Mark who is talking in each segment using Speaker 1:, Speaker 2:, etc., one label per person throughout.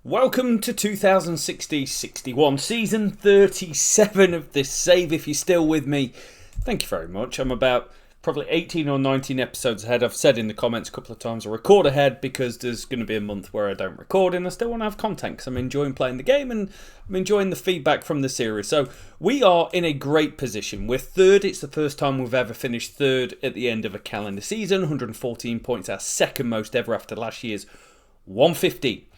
Speaker 1: Welcome to 2060-61, season 37 of this save. If you're still with me, thank you very much. I'm about probably 18 or 19 episodes ahead. I've said in the comments a couple of times I record ahead because there's going to be a month where I don't record and I still want to have content because I'm enjoying playing the game and I'm enjoying the feedback from the series. So we are in a great position. We're third. It's the first time we've ever finished third at the end of a calendar season. 114 points, our second most ever after last year's 150.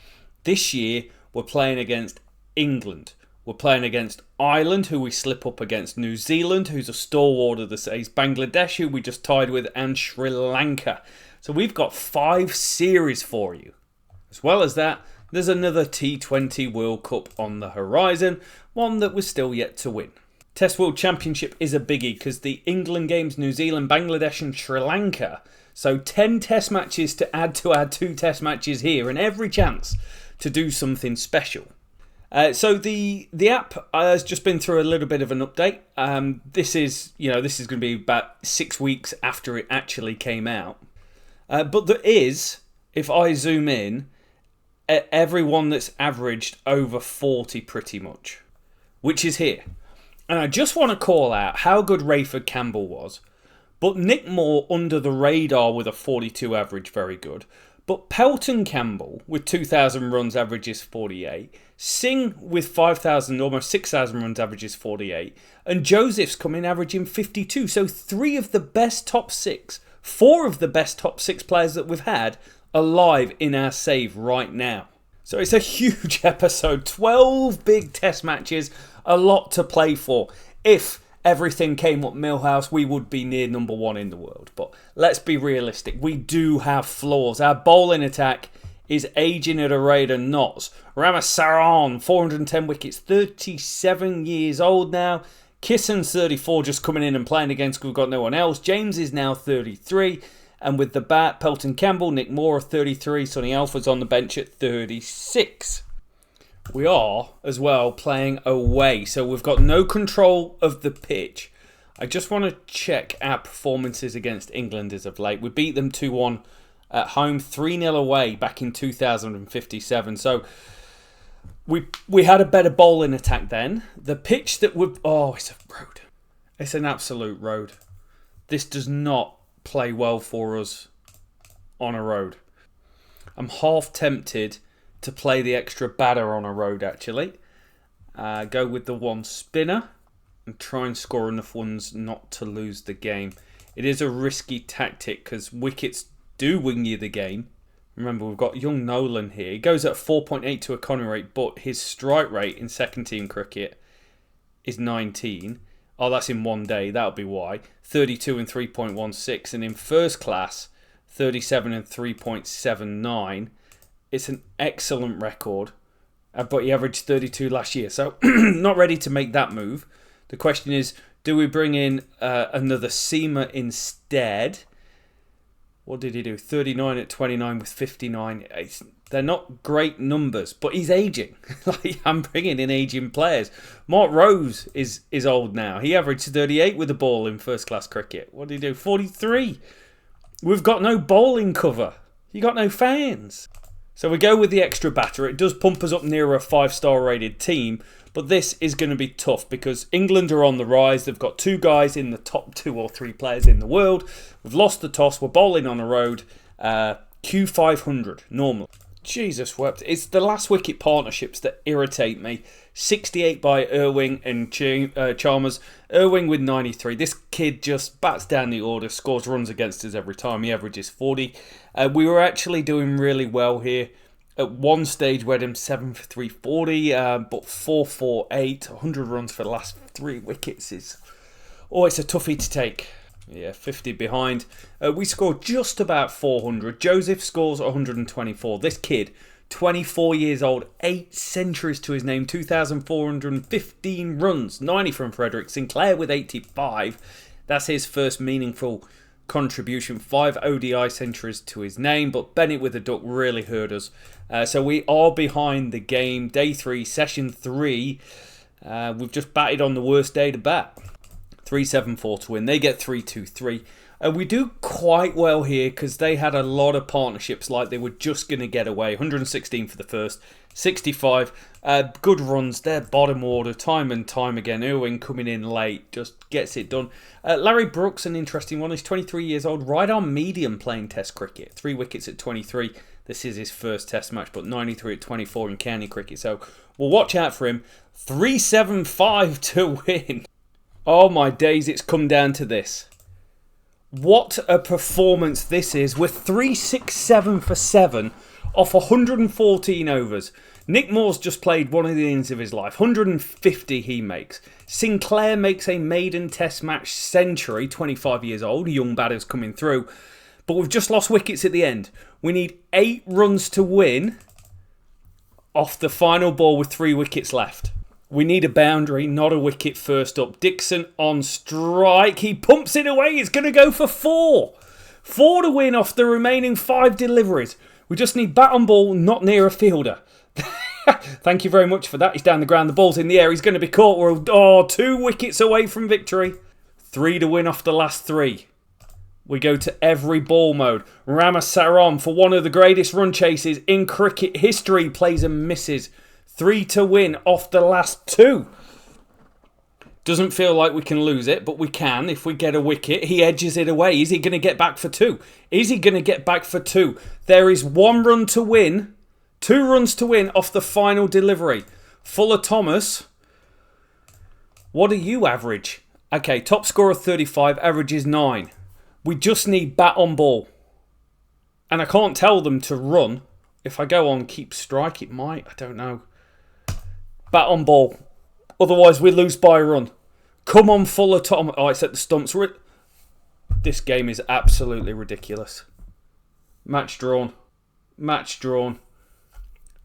Speaker 1: This year, we're playing against England. We're playing against Ireland, who we slip up against. New Zealand, who's a stalwart of the seas. Bangladesh, who we just tied with. And Sri Lanka. So we've got 5 series for you. As well as that, there's another T20 World Cup on the horizon. One that we're still yet to win. Test World Championship is a biggie because the England games, New Zealand, Bangladesh and Sri Lanka. So 10 test matches to add to our 2 test matches here. And every chance to do something special. So the app has just been through a little bit of an update. This is going to be about 6 weeks after it actually came out. But there is, if I zoom in, everyone that's averaged over 40 pretty much, which is here. And I just want to call out how good Rayford Campbell was. But Nick Moore under the radar with a 42 average, very good. But Pelton Campbell, with 2,000 runs, averages 48. Singh, with 5,000, almost 6,000 runs, averages 48. And Joseph's coming averaging 52. So 4 of the best top 6 players that we've had are live in our save right now. So it's a huge episode. 12 big test matches, a lot to play for. If everything came up Millhouse, we would be near number 1 in the world. But let's be realistic. We do have flaws. Our bowling attack is aging at a rate of knots. Ramasaran, 410 wickets, 37 years old now. Kissan's 34, just coming in and playing against, we've got no one else. James is now 33. And with the bat, Pelton Campbell, Nick Moore 33. Sonny Alford's on the bench at 36. We are, as well, playing away. So we've got no control of the pitch. I just want to check our performances against England as of late. We beat them 2-1 at home, 3-0 away back in 2057. So we had a better bowling attack then. The pitch that would... Oh, it's a road. It's an absolute road. This does not play well for us on a road. I'm half tempted to play the extra batter on a road, actually. Go with the 1 spinner and try and score enough runs not to lose the game. It is a risky tactic because wickets do win you the game. Remember, we've got young Nolan here. He goes at 4.8 to economy rate, but his strike rate in second team cricket is 19. Oh, that's in one day. That'll be why. 32 and 3.16. And in first class, 37 and 3.79. It's an excellent record, but he averaged 32 last year. So not ready to make that move. The question is, do we bring in another seamer instead? What did he do? 39 at 29 with 59. They're not great numbers, but he's aging. I'm bringing in aging players. Mark Rose is old now. He averaged 38 with the ball in first class cricket. What did he do? 43. We've got no bowling cover. You got no fans. So we go with the extra batter. It does pump us up nearer a 5-star rated team, but this is going to be tough because England are on the rise. They've got 2 guys in the top 2 or 3 players in the world. We've lost the toss. We're bowling on a road. Q500 normal. Jesus wept. It's the last wicket partnerships that irritate me. 68 by Irving and Chalmers. Irving with 93. This kid just bats down the order, scores runs against us every time. He averages 40. We were actually doing really well here. At one stage, we had him 7 for 340, but 448. 100 runs for the last 3 wickets is... Oh, it's a toughie to take. Yeah, 50 behind. We scored just about 400. Joseph scores 124. This kid, 24 years old, 8 centuries to his name, 2,415 runs, 90 from Frederick. Sinclair with 85. That's his first meaningful contribution. 5 ODI centuries to his name, but Bennett with a duck really hurt us. So we are behind the game. Day 3, session 3. We've just batted on the worst day to bat. 3-7-4 to win. They get 3-2-3. We do quite well here because they had a lot of partnerships like they were just going to get away. 116 for the first, 65. Good runs there, bottom order, time and time again. Irwin coming in late, just gets it done. Larry Brooks, an interesting one. He's 23 years old, right on medium playing Test cricket. 3 wickets at 23. This is his first Test match, but 93 at 24 in county cricket. So we'll watch out for him. 375 to win. Oh my days, it's come down to this. What a performance this is. We're 367 for 7 off 114 overs. Nick Moore's just played one of the innings of his life. 150 he makes. Sinclair makes a maiden Test match century, 25 years old. Young batters coming through. But we've just lost wickets at the end. We need 8 runs to win off the final ball with 3 wickets left. We need a boundary, not a wicket first up. Dixon on strike. He pumps it away. It's going to go for 4. 4 to win off the remaining 5 deliveries. We just need bat on ball, not near a fielder. Thank you very much for that. He's down the ground. The ball's in the air. He's going to be caught. We're 2 wickets away from victory. 3 to win off the last 3. We go to every ball mode. Ramasaram, for one of the greatest run chases in cricket history, plays and misses. 3 to win off the last 2. Doesn't feel like we can lose it, but we can if we get a wicket. He edges it away. Is he going to get back for 2? Is he going to get back for 2? There is 1 run to win. 2 runs to win off the final delivery. Fuller Thomas. What do you average? Okay, top score of 35, average is 9. We just need bat on ball. And I can't tell them to run. If I go on keep strike, it might. I don't know. Bat on ball. Otherwise, we lose by a run. Come on, Fuller Thomas. Oh, it's at the stumps. This game is absolutely ridiculous. Match drawn. Match drawn.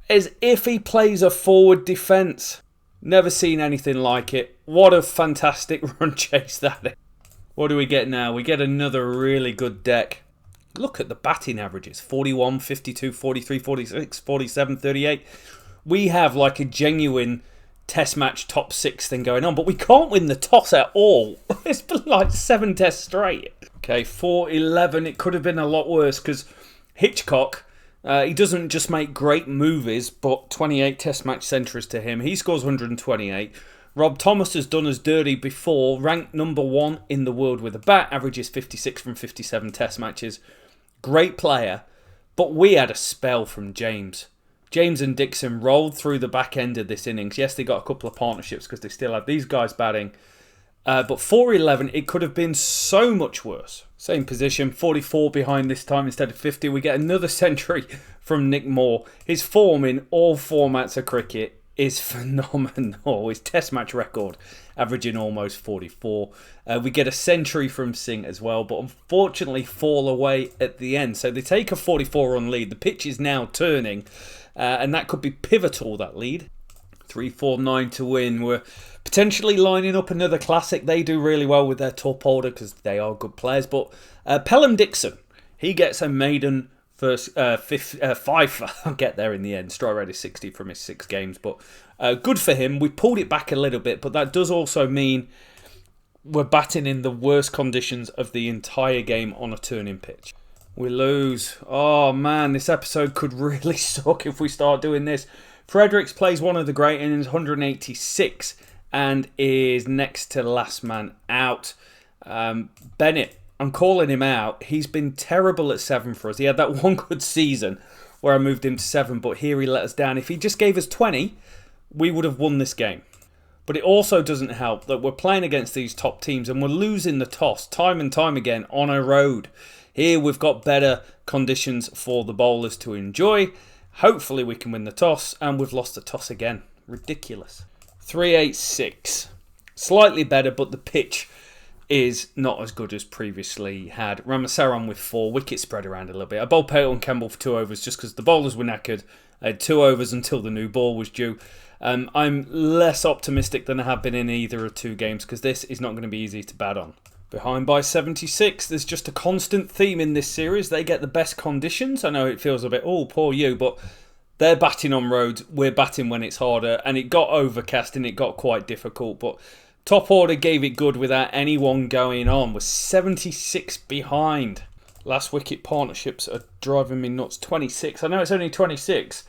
Speaker 1: As if he plays a forward defence. Never seen anything like it. What a fantastic run chase that is. What do we get now? We get another really good deck. Look at the batting averages. 41, 52, 43, 46, 47, 38. We have like a genuine Test match top 6 thing going on. But we can't win the toss at all. It's been like 7 tests straight. Okay, 4-11. It could have been a lot worse because Hitchcock... he doesn't just make great movies, but 28 Test match centuries to him. He scores 128. Rob Thomas has done us dirty before. Ranked number 1 in the world with a bat. Averages 56 from 57 Test matches. Great player. But we had a spell from James. James and Dixon rolled through the back end of this innings. Yes, they got a couple of partnerships because they still have these guys batting. But 4-11, it could have been so much worse. Same position, 44 behind this time instead of 50. We get another century from Nick Moore. His form in all formats of cricket is phenomenal. His Test match record, averaging almost 44. We get a century from Singh as well, but unfortunately fall away at the end. So they take a 44-run lead. The pitch is now turning, and that could be pivotal, that lead. 3-4-9 to win. We're potentially lining up another classic. They do really well with their top order because they are good players. But Pelham Dixon, he gets a maiden first 5. I'll get there in the end. Strike rate is 60 from his 6 games. But good for him. We pulled it back a little bit. But that does also mean we're batting in the worst conditions of the entire game on a turning pitch. We lose. Oh man, this episode could really suck if we start doing this. Fredericks plays one of the great innings, 186, and is next to last man out. Bennett, I'm calling him out. He's been terrible at 7 for us. He had that one good season where I moved him to 7, but here he let us down. If he just gave us 20, we would have won this game. But it also doesn't help that we're playing against these top teams and we're losing the toss time and time again on a road. Here we've got better conditions for the bowlers to enjoy. Hopefully we can win the toss, and we've lost the toss again. Ridiculous. 3-8-6. Slightly better, but the pitch is not as good as previously had. Ramasaram with 4. Wickets spread around a little bit. I bowled Pale and Campbell for 2 overs just because the bowlers were knackered. I had 2 overs until the new ball was due. I'm less optimistic than I have been in either of 2 games because this is not going to be easy to bat on. Behind by 76. There's just a constant theme in this series. They get the best conditions. I know it feels a bit, oh, poor you, but they're batting on roads. We're batting when it's harder. And it got overcast and it got quite difficult. But Top order gave it good without anyone going on. We're 76 behind. Last wicket partnerships are driving me nuts. 26. I know it's only 26,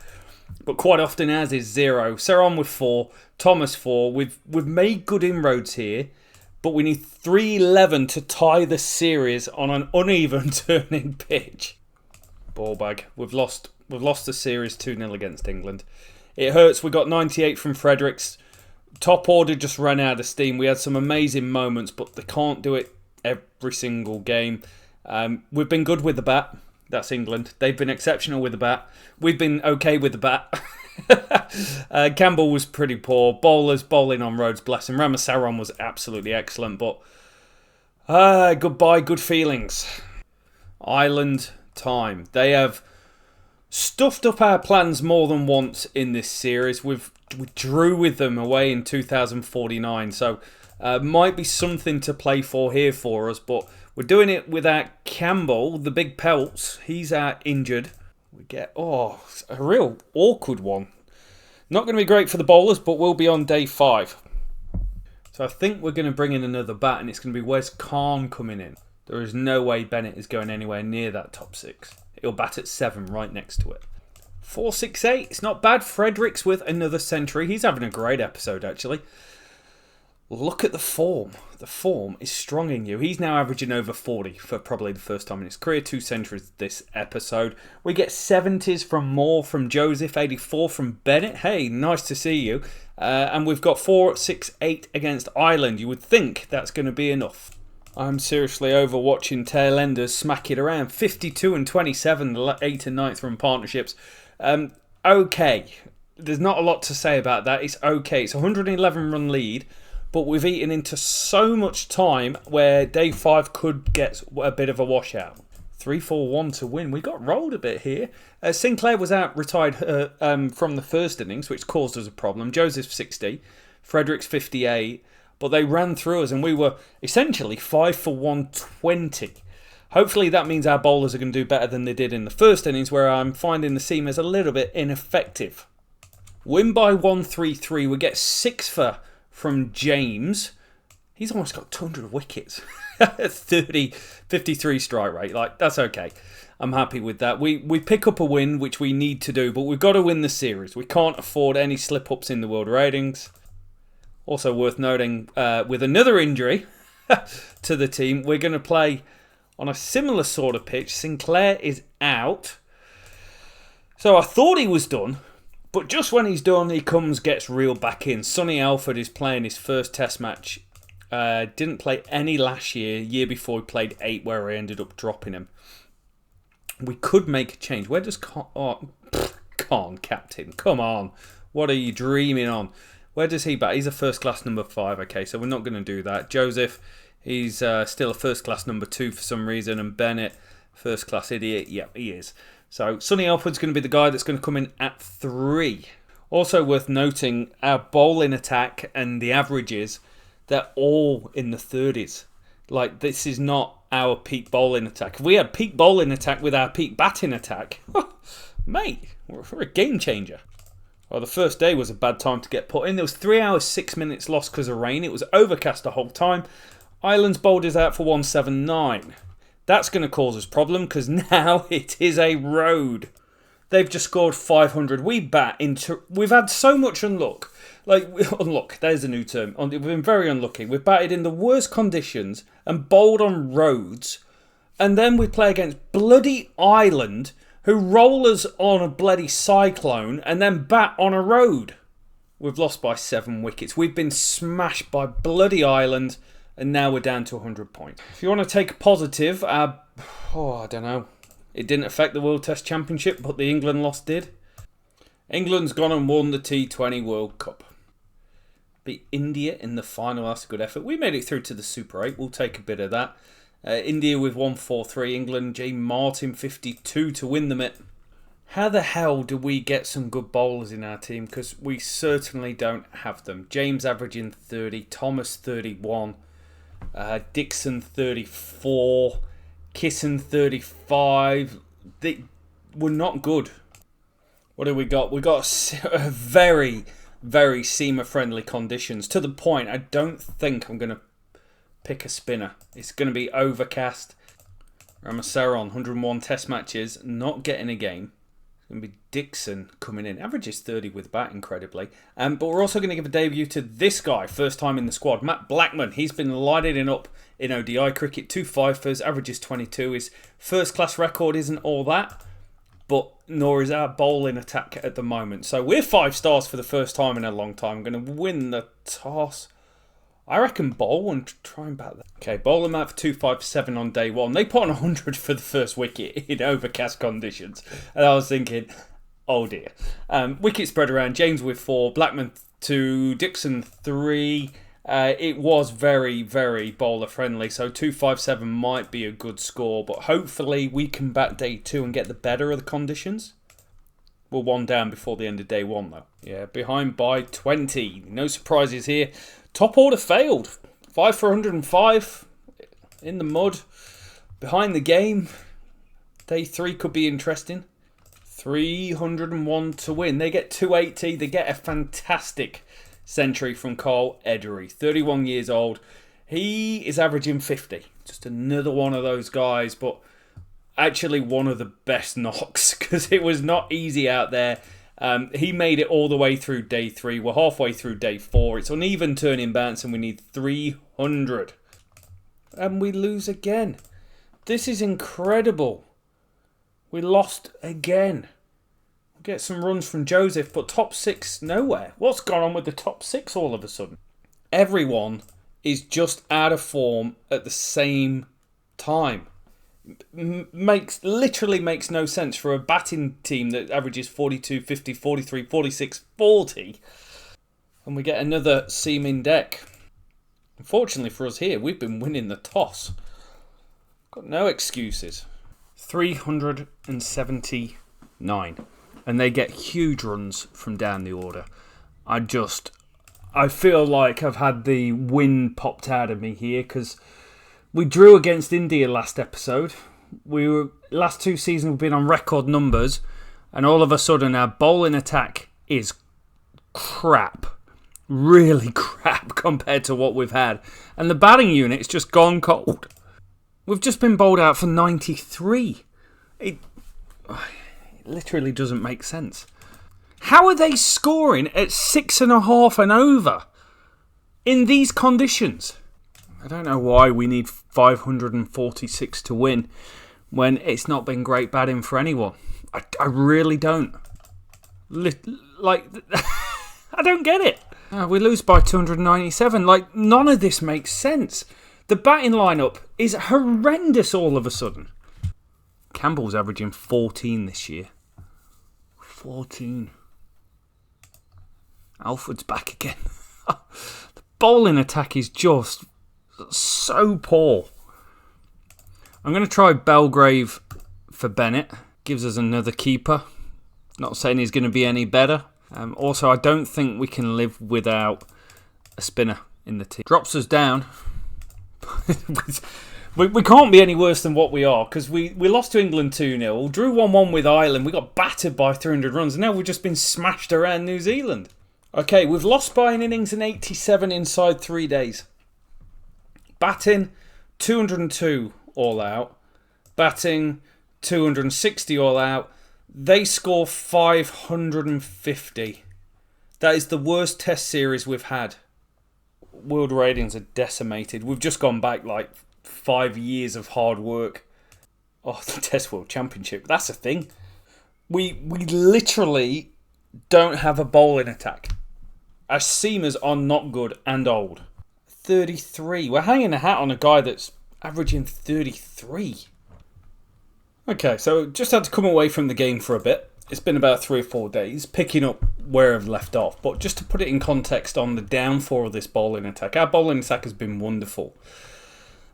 Speaker 1: but quite often as is 0. Saran with 4. Thomas 4. We've made good inroads here, but we need 311 to tie the series on an uneven turning pitch. Ball bag. We've lost the series 2-0 against England. It hurts. We got 98 from Fredericks. Top order just ran out of steam. We had some amazing moments, but they can't do it every single game. We've been good with the bat. That's England. They've been exceptional with the bat. We've been okay with the bat. Campbell was pretty poor. Bowlers bowling on Rhodes, bless him. Ramasaran was absolutely excellent, but goodbye, good feelings. Ireland time. They have stuffed up our plans more than once in this series. We drew with them away in 2049, so might be something to play for here for us, but we're doing it without Campbell, the big pelts. He's out injured. We get, a real awkward one. Not going to be great for the bowlers, but we'll be on day 5. So I think we're going to bring in another bat, and it's going to be Wes Khan coming in. There is no way Bennett is going anywhere near that top 6. He'll bat at 7 right next to it. 468. It's not bad. Fredericks with another century. He's having a great episode, actually. Look at the form. The form is strong in you. He's now averaging over 40 for probably the first time in his career. 2 centuries this episode. We get 70s from Moore, from Joseph, 84 from Bennett. Hey, nice to see you. And we've got 468 against Ireland. You would think that's going to be enough. I'm seriously over watching tail enders smack it around. 52 and 27, the 8th and 9th run partnerships. Okay. There's not a lot to say about that. It's okay. It's a 111 run lead, but we've eaten into so much time where day 5 could get a bit of a washout. 3-4-1 to win. We got rolled a bit here. Sinclair was retired from the first innings, which caused us a problem. Joseph 60, Fredericks 58. But they ran through us and we were essentially 5 for 120. Hopefully that means our bowlers are going to do better than they did in the first innings, where I'm finding the seamers a little bit ineffective. Win by 133. We get 6 from James. He's almost got 200 wickets. 53 strike rate. That's okay. I'm happy with that. We pick up a win, which we need to do, but we've got to win the series. We can't afford any slip-ups in the world ratings. Also worth noting, with another injury to the team, we're going to play on a similar sort of pitch. Sinclair is out. So I thought he was done, but just when he's done, he gets reeled back in. Sonny Alford is playing his first test match. Didn't play any last year. Year before he played 8, where I ended up dropping him. We could make a change. Where does Khan, captain? Come on. What are you dreaming on? Where does he bat? He's a first class number 5. Okay, so we're not going to do that. Joseph, he's still a first class number 2 for some reason. And Bennett, first class idiot. Yep, he is. So Sonny Alford's going to be the guy that's going to come in at 3. Also worth noting, our bowling attack and the averages, they're all in the 30s. This is not our peak bowling attack. If we had peak bowling attack with our peak batting attack, mate, we're a game changer. Well, the first day was a bad time to get put in. There was 3 hours, 6 minutes lost because of rain. It was overcast the whole time. Ireland's bowled is out for 179. That's going to cause us problem because now it is a road. They've just scored 500. We've had so much unluck. Unluck, there's a new term. We've been very unlucky. We've batted in the worst conditions and bowled on roads. And then we play against bloody Ireland, who roll us on a bloody cyclone and then bat on a road. We've lost by 7 wickets. We've been smashed by bloody Ireland, and now we're down to 100 points. If you want to take a positive, I don't know. It didn't affect the World Test Championship, but the England loss did. England's gone and won the T20 World Cup. Beat India in the final. That's a good effort. We made it through to the Super 8. We'll take a bit of that. India with 143. England, J. Martin 52 to win the mitt. How the hell do we get some good bowlers in our team? Because we certainly don't have them. James averaging 30. Thomas 31. Dixon 34. Kisson 35. We're not good. What do we got? We got a very, very seamer-friendly conditions, to the point I don't think I'm going to pick a spinner. It's going to be overcast. Ramasaron, 101 test matches, not getting a game. It's going to be Dixon coming in. Averages 30 with bat, incredibly. But we're also going to give a debut to this guy, first time in the squad, Matt Blackman. He's been lighting up in ODI cricket, 2 fifers, averages 22. His first-class record isn't all that, but nor is our bowling attack at the moment. So we're 5 stars for the first time in a long time. I'm going to win the toss. I reckon bowl and try and bat that. Okay, bowl them out for 257 on day 1. They put on 100 for the first wicket in overcast conditions. And I was thinking, oh dear. Wicket spread around. James with 4, Blackman 2, Dixon 3. It was very, very bowler friendly. So 257 might be a good score. But hopefully we can bat day 2 and get the better of the conditions. We're 1 down before the end of day 1 though. Yeah, behind by 20. No surprises here. Top order failed. 5 for 105 in the mud. Behind the game. Day 3 could be interesting. 301 to win. They get 280. They get a fantastic century from Carl Edery. 31 years old. He is averaging 50. Just another one of those guys. But actually one of the best knocks. Because it was not easy out there. He made it all the way through day 3. We're halfway through day 4. It's uneven turning bounce and we need 300. And we lose again. This is incredible. We lost again. We'll get some runs from Joseph, but top 6 nowhere. What's gone on with the top 6 all of a sudden? Everyone is just out of form at the same time. Literally makes no sense for a batting team that averages 42, 50, 43, 46, 40, and we get another seaming deck. Unfortunately for us here, we've been winning the toss. Got no excuses. 379, and they get huge runs from down the order. I feel like I've had the wind popped out of me here because we drew against India last episode. Last 2 seasons we've been on record numbers, and all of a sudden our bowling attack is crap. Really crap compared to what we've had. And the batting unit's just gone cold. We've just been bowled out for 93. It literally doesn't make sense. How are they scoring at 6.5 and over in these conditions? I don't know why we need 546 to win when it's not been great batting for anyone. I really don't. I don't get it. We lose by 297. None of this makes sense. The batting lineup is horrendous all of a sudden. Campbell's averaging 14 this year. 14. Alfred's back again. The bowling attack is just so poor. I'm going to try Belgrave for Bennett. Gives us another keeper. Not saying he's going to be any better. Also, I don't think we can live without a spinner in the team. Drops us down. we can't be any worse than what we are because we lost to England 2-0. Drew 1-1 with Ireland. We got battered by 300 runs. And now we've just been smashed around New Zealand. Okay, we've lost by an innings and 87 inside 3 days. Batting, 202 all out. Batting, 260 all out. They score 550. That is the worst test series we've had. World ratings are decimated. We've just gone back 5 years of hard work. Oh, the Test World Championship. That's a thing. We literally don't have a bowling attack. Our seamers are not good and old. 33. We're hanging a hat on a guy that's averaging 33. Okay, so just had to come away from the game for a bit. It's been about 3 or 4 days, picking up where I've left off. But just to put it in context on the downfall of this bowling attack, our bowling attack has been wonderful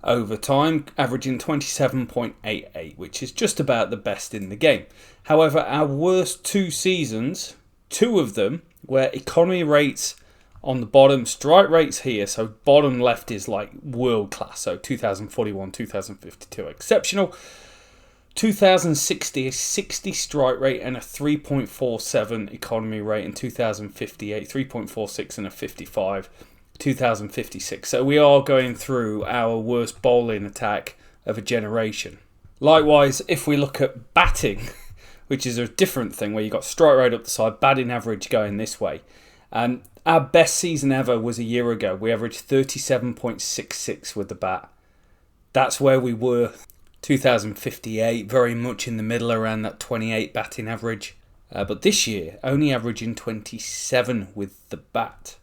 Speaker 1: over time, averaging 27.88, which is just about the best in the game. However, our worst 2 seasons, 2 of them, where economy rates on the bottom, strike rates here, so bottom left is world class, so 2041, 2052, exceptional. 2060, a 60 strike rate and a 3.47 economy rate. In 2058, 3.46 and a 55. 2056. So we are going through our worst bowling attack of a generation. Likewise, if we look at batting, which is a different thing where you've got strike rate up the side, batting average going this way. Our best season ever was a year ago. We averaged 37.66 with the bat. That's where we were. 2058, very much in the middle around that 28 batting average. But this year, only averaging 27 with the bat.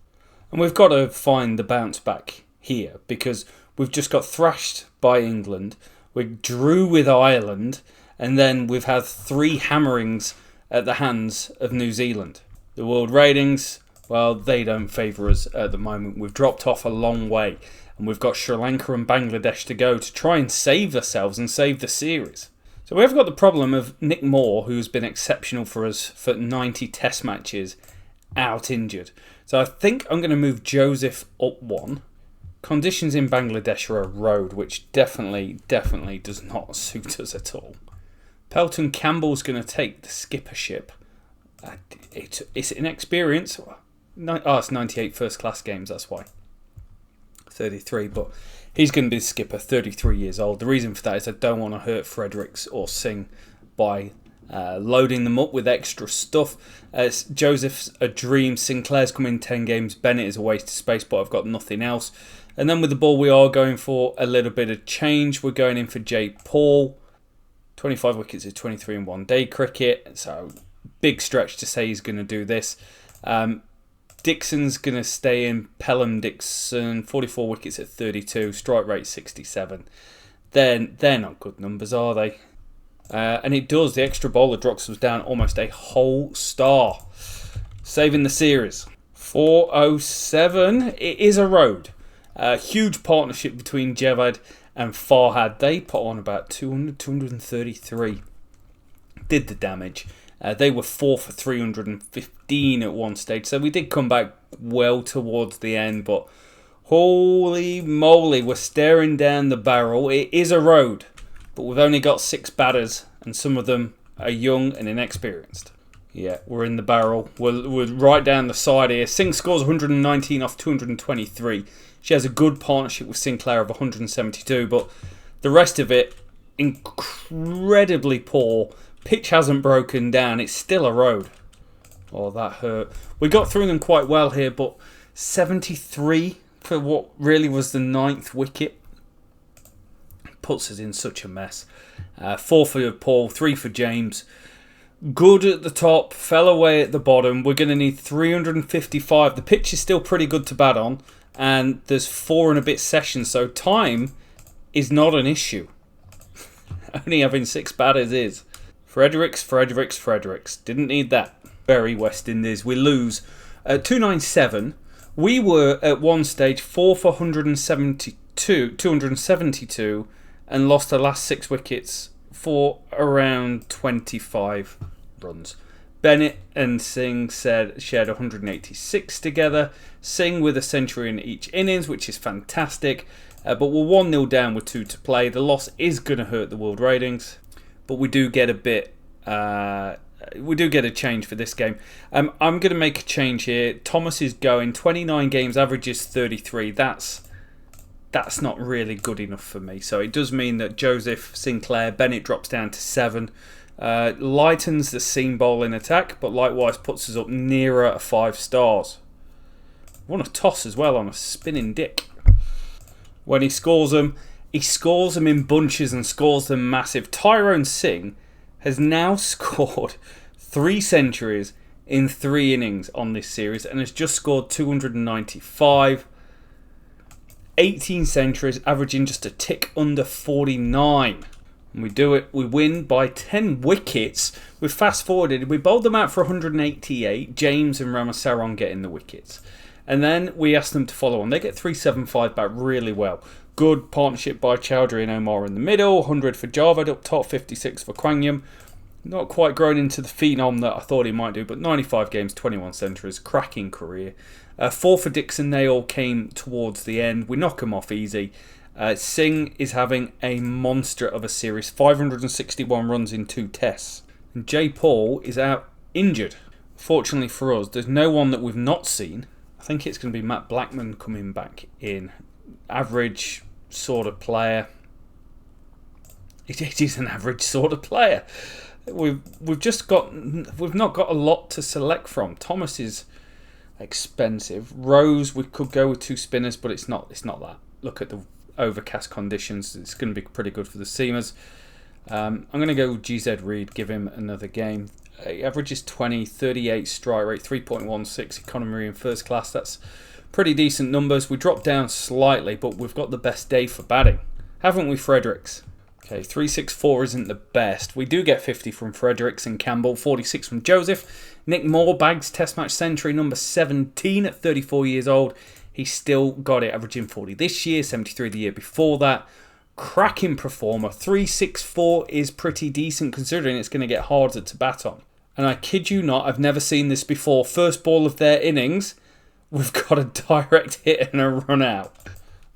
Speaker 1: And we've got to find the bounce back here because we've just got thrashed by England. We drew with Ireland. And then we've had 3 hammerings at the hands of New Zealand. The world ratings, well, they don't favour us at the moment. We've dropped off a long way. And we've got Sri Lanka and Bangladesh to go to try and save ourselves and save the series. So we've got the problem of Nick Moore, who's been exceptional for us for 90 test matches, out injured. So I think I'm going to move Joseph up 1. Conditions in Bangladesh are a road, which definitely does not suit us at all. Pelton Campbell's going to take the skippership. It's inexperience. It's 98 first class games, that's why. 33, but he's going to be the skipper, 33 years old. The reason for that is I don't want to hurt Fredericks or Singh by loading them up with extra stuff. Joseph's a dream. Sinclair's come in 10 games. Bennett is a waste of space, but I've got nothing else. And then with the ball, we are going for a little bit of change. We're going in for Jay Paul. 25 wickets is 23 in one day cricket. So big stretch to say he's going to do this. Dixon's going to stay in. Pelham Dixon, 44 wickets at 32. Strike rate 67. Then they're not good numbers, are they? And it does. The extra bowler drops us down almost a whole star. Saving the series. 407. It is a road. Huge partnership between Javad and Farhad. They put on about 200, 233. Did the damage. They were 4 for 315 at one stage. So we did come back well towards the end. But holy moly, we're staring down the barrel. It is a road. But we've only got 6 batters, and some of them are young and inexperienced. Yeah, we're in the barrel. We're right down the side here. Singh scores 119 off 223. She has a good partnership with Sinclair of 172, but the rest of it, incredibly poor. Pitch hasn't broken down. It's still a road. Oh, that hurt. We got through them quite well here, but 73 for what really was the 9th wicket. Puts us in such a mess. 4 for Paul, 3 for James. Good at the top, fell away at the bottom. We're going to need 355. The pitch is still pretty good to bat on, and there's 4 and a bit sessions, so time is not an issue. Only having 6 batters is. Fredericks. Didn't need that. Very West Indies. We lose 297. We were at one stage 4 for 272. And lost the last 6 wickets for around 25 runs. Bennett and Singh shared 186 together. Singh with a century in each innings, which is fantastic. But we're 1-0 down with 2 to play. The loss is going to hurt the world ratings, but we do get a bit. We do get a change for this game. I'm going to make a change here. Thomas is going 29 games, averages 33. That's not really good enough for me. So it does mean that Joseph, Sinclair, Bennett drops down to 7. Lightens the seam bowling attack, but likewise puts us up nearer a 5 stars. Won a toss as well on a spinning dick. When he scores them in bunches and scores them massive. Tyrone Singh has now scored 3 centuries in 3 innings on this series and has just scored 295. 18 centuries, averaging just a tick under 49. And we do it. We win by 10 wickets. We've fast forwarded. We bowled them out for 188. James and Ramasaran getting the wickets. And then we asked them to follow on. They get 375 back really well. Good partnership by Chowdhury and Omar in the middle. 100 for Javed up top. 56 for Kwangyam. Not quite grown into the phenom that I thought he might do, but 95 games, 21 centuries. Cracking career. 4 for Dixon. They all came towards the end. We knock them off easy. Singh is having a monster of a series, 561 runs in 2 tests. And Jay Paul is out injured. Fortunately for us, there's no one that we've not seen. I think it's going to be Matt Blackman coming back in. Average sort of player. It is an average sort of player. We've not got a lot to select from. Thomas is expensive. Rose, we could go with 2 spinners, but it's not that. Look at the overcast conditions. It's going to be pretty good for the seamers. I'm going to go with GZ Reed. Give him another game. Average is 20, 38 strike rate, 3.16 economy in first class. That's pretty decent numbers. We dropped down slightly, but we've got the best day for batting, haven't we, Fredericks? Okay, 364 isn't the best. We do get 50 from Fredericks and Campbell, 46 from Joseph. Nick Moore bags Test match century number 17 at 34 years old. He still got it, averaging 40 this year, 73 the year before that. Cracking performer. 364 is pretty decent considering it's going to get harder to bat on. And I kid you not, I've never seen this before. First ball of their innings, we've got a direct hit and a run out.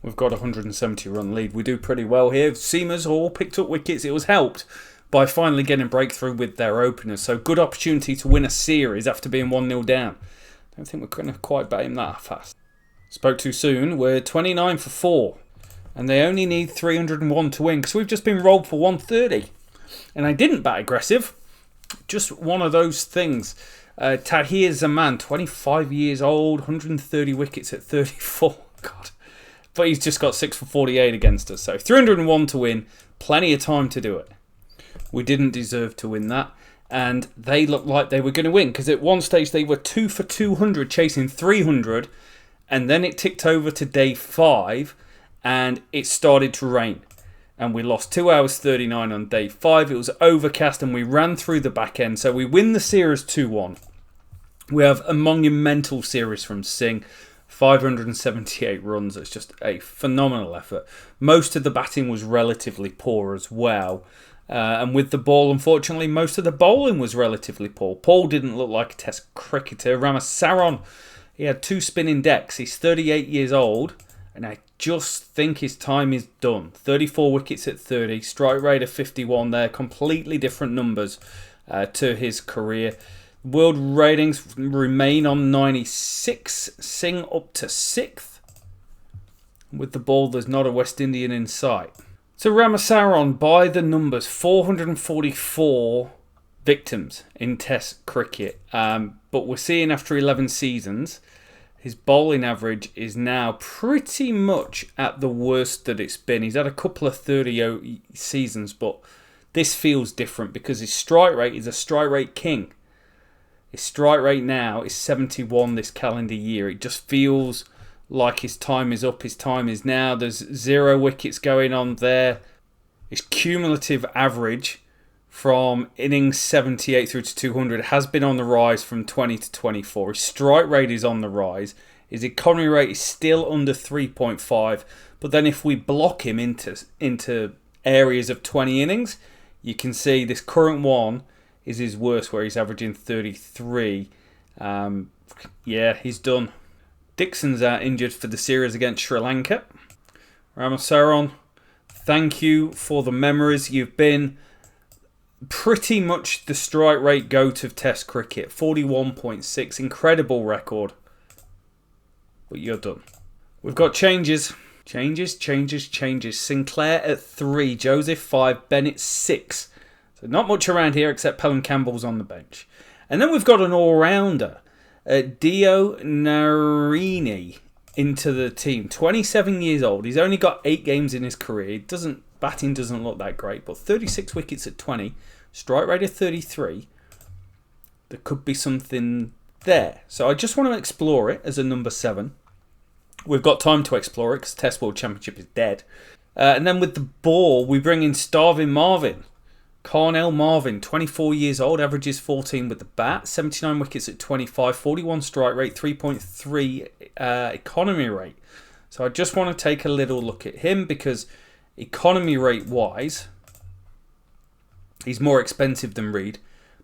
Speaker 1: We've got a 170 run lead. We do pretty well here. Seamers all picked up wickets. It was helped by finally getting a breakthrough with their openers. So good opportunity to win a series after being 1-0 down. I don't think we're going to quite bat him that fast. Spoke too soon. We're 29 for 4. And they only need 301 to win because we've just been rolled for 130. And I didn't bat aggressive. Just one of those things. Tahir Zaman, 25 years old, 130 wickets at 34. God. But he's just got 6 for 48 against us. So 301 to win. Plenty of time to do it. We didn't deserve to win that. And they looked like they were going to win. Because at one stage they were 2 for 200 chasing 300. And then it ticked over to day 5. And it started to rain. And we lost 2 hours 39 on day 5. It was overcast and we ran through the back end. So we win the series 2-1. We have a monumental series from Singh. 578 runs. It's just a phenomenal effort. Most of the batting was relatively poor as well. And with the ball, unfortunately, most of the bowling was relatively poor. Paul didn't look like a Test cricketer. Ramasaran, he had 2 spinning decks. He's 38 years old. And I just think his time is done. 34 wickets at 30. Strike rate of 51 there. Completely different numbers to his career. World ratings remain on 96. Singh up to 6th. With the ball, there's not a West Indian in sight. So Ramasaran, by the numbers, 444 victims in Test cricket. But we're seeing after 11 seasons, his bowling average is now pretty much at the worst that it's been. He's had a couple of 30 seasons, but this feels different because his strike rate is a strike rate king. His strike rate now is 71 this calendar year. It just feels like his time is up. His time is now. There's 0 wickets going on there. His cumulative average from innings 78 through to 200 has been on the rise from 20 to 24. His strike rate is on the rise. His economy rate is still under 3.5. But then if we block him into areas of 20 innings, you can see this current one is his worst, where he's averaging 33. Yeah, he's done. Dixon's out injured for the series against Sri Lanka. Ramasaran, thank you for the memories. You've been pretty much the strike rate goat of Test cricket. 41.6, incredible record. But you're done. We've got changes. Changes. Sinclair at 3, Joseph 5, Bennett 6. So not much around here except Pelham Campbell's on the bench. And then we've got an all-rounder. Dio Narini into the team. 27 years old. He's only got 8 games in his career. Batting doesn't look that great, but 36 wickets at 20. Strike rate of 33. There could be something there. So I just want to explore it as a number 7. We've got time to explore it because the Test World Championship is dead. And then with the ball, we bring in Starvin Marvin. Carnell Marvin, 24 years old, averages 14 with the bat, 79 wickets at 25, 41 strike rate, 3.3 economy rate. So I just want to take a little look at him because economy rate wise, he's more expensive than Reed,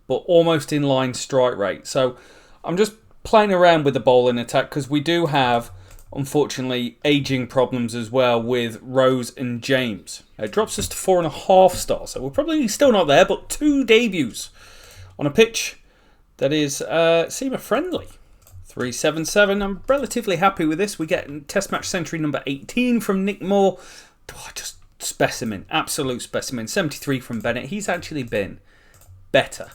Speaker 1: but almost in line strike rate. So I'm just playing around with the bowling attack because we do have Unfortunately, aging problems as well with Rose and James. It drops us to 4.5 stars, so we're probably still not there, but 2 debuts on a pitch that is seamer friendly. 377. I'm relatively happy with this. We get Test match century number 18 from Nick Moore. Just specimen, absolute specimen. 73 from Bennett. He's actually been better.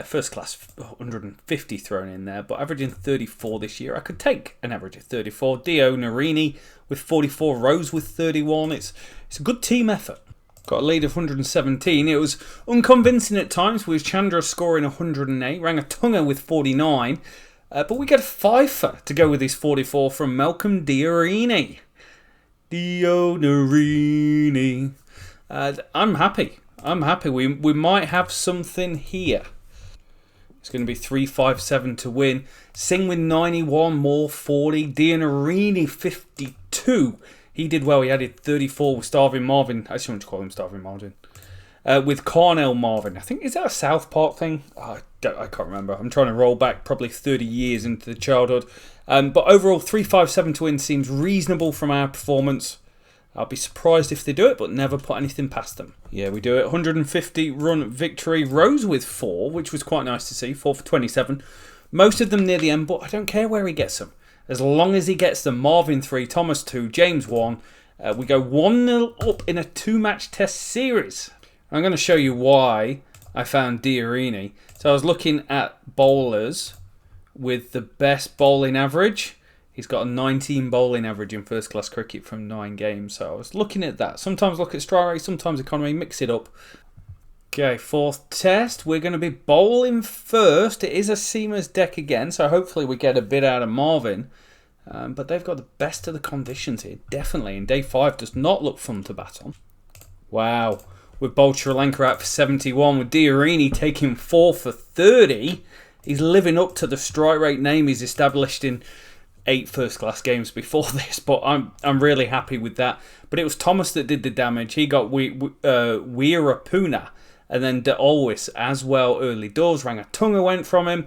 Speaker 1: First class 150 thrown in there, but averaging 34 this year. I could take an average of 34. Dio Narini with 44. Rose with 31. It's a good team effort. Got a lead of 117. It was unconvincing at times with Chandra scoring 108. Rangatunga with 49. But we get a fifer to go with his 44 from Malcolm Diorini. Dio Narini. I'm happy. We might have something here. It's going to be 357 to win. Singh with 91, Moore 40. Dionarini 52. He did well. He added 34 with Starving Marvin. I just want to call him Starving Marvin. With Carnell Marvin. I think, is that a South Park thing? I can't remember. I'm trying to roll back probably 30 years into the childhood. But overall, 357 to win seems reasonable from our performance. I'll be surprised if they do it, but never put anything past them. Yeah, we do it. 150 run victory. Rose with 4, which was quite nice to see. 4 for 27. Most of them near the end, but I don't care where he gets them. As long as he gets them. Marvin 3, Thomas 2, James 1. We go 1-0 up in a 2-match test series. I'm going to show you why I found Diorini. So I was looking at bowlers with the best bowling average. He's got a 19 bowling average in first class cricket from 9 games. So I was looking at that. Sometimes look at strike rate, sometimes economy, mix it up. Okay, 4th test. We're going to be bowling first. It is a seamers deck again, so hopefully we get a bit out of Marvin. But they've got the best of the conditions here, definitely. And day 5 does not look fun to bat on. Wow. We've bowled Sri Lanka out for 71 with Diorini taking 4 for 30. He's living up to the strike rate name he's established in 8 first-class games before this, but I'm really happy with that. But it was Thomas that did the damage. He got Weerapuna and then De Alwis as well early doors. Rangatunga went from him.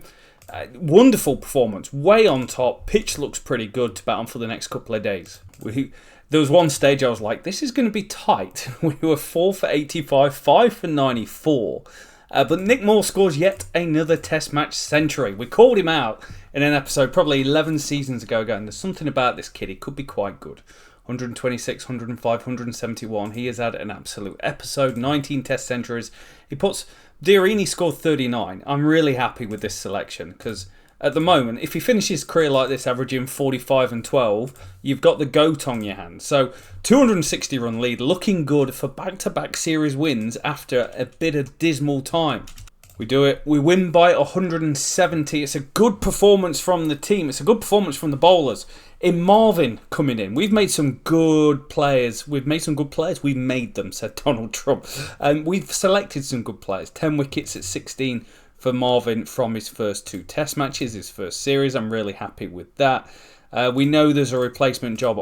Speaker 1: Wonderful performance, way on top. Pitch looks pretty good to bat on for the next couple of days. There was one stage I was like, this is going to be tight. We were 4 for 85, 5 for 94. But Nick Moore scores yet another test match century. We called him out in an episode probably 11 seasons ago, and there's something about this kid. He could be quite good. 126, 105, 171. He has had an absolute episode. 19 test centuries. Diorini scored 39. I'm really happy with this selection because at the moment, if he finishes his career like this, averaging 45 and 12, you've got the goat on your hands. So 260 run lead, looking good for back-to-back series wins after a bit of dismal time. We do it. We win by 170. It's a good performance from the team. It's a good performance from the bowlers. In Marvin coming in, we've made some good players. We've made them, said Donald Trump. We've selected some good players. 10 wickets at 16 for Marvin from his first 2 test matches, his first series. I'm really happy with that. We know there's a replacement job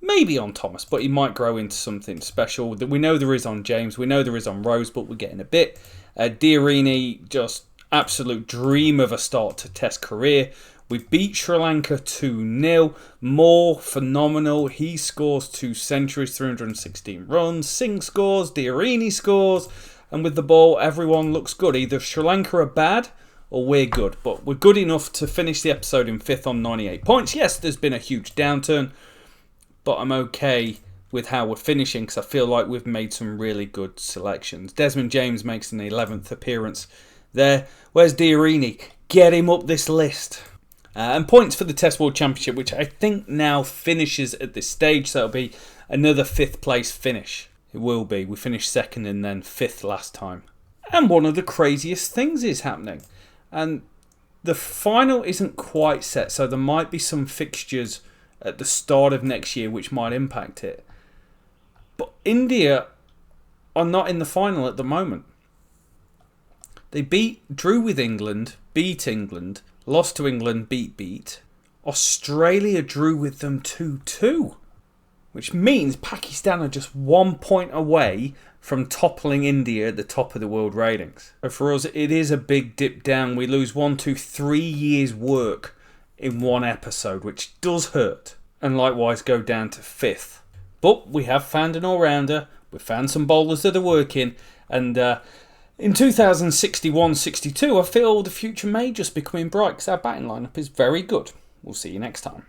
Speaker 1: maybe on Thomas, but he might grow into something special. We know there is on James. We know there is on Rose, but we're getting a bit. Diorini, just absolute dream of a start to test career. We beat Sri Lanka 2-0. Moore, phenomenal. He scores 2 centuries, 316 runs. Singh scores, Diorini scores. And with the ball, everyone looks good. Either Sri Lanka are bad or we're good. But we're good enough to finish the episode in 5th on 98 points. Yes, there's been a huge downturn, but I'm okay with how we're finishing because I feel like we've made some really good selections. Desmond James makes an 11th appearance there. Where's Diorini? Get him up this list. And points for the Test World Championship, which I think now finishes at this stage. So it'll be another 5th place finish. It will be. We finished 2nd and then 5th last time. And one of the craziest things is happening. And the final isn't quite set. So there might be some fixtures at the start of next year which might impact it. But India are not in the final at the moment. They drew with England, beat England, lost to England, beat. Australia drew with them 2-2. Which means Pakistan are just 1 point away from toppling India at the top of the world ratings. So for us, it is a big dip down. We lose 3 years' work in one episode, which does hurt. and likewise go down to 5th. But we have found an all-rounder, we've found some bowlers that are working, and in 2061-62 I feel the future may just be coming bright because our batting lineup is very good. We'll see you next time.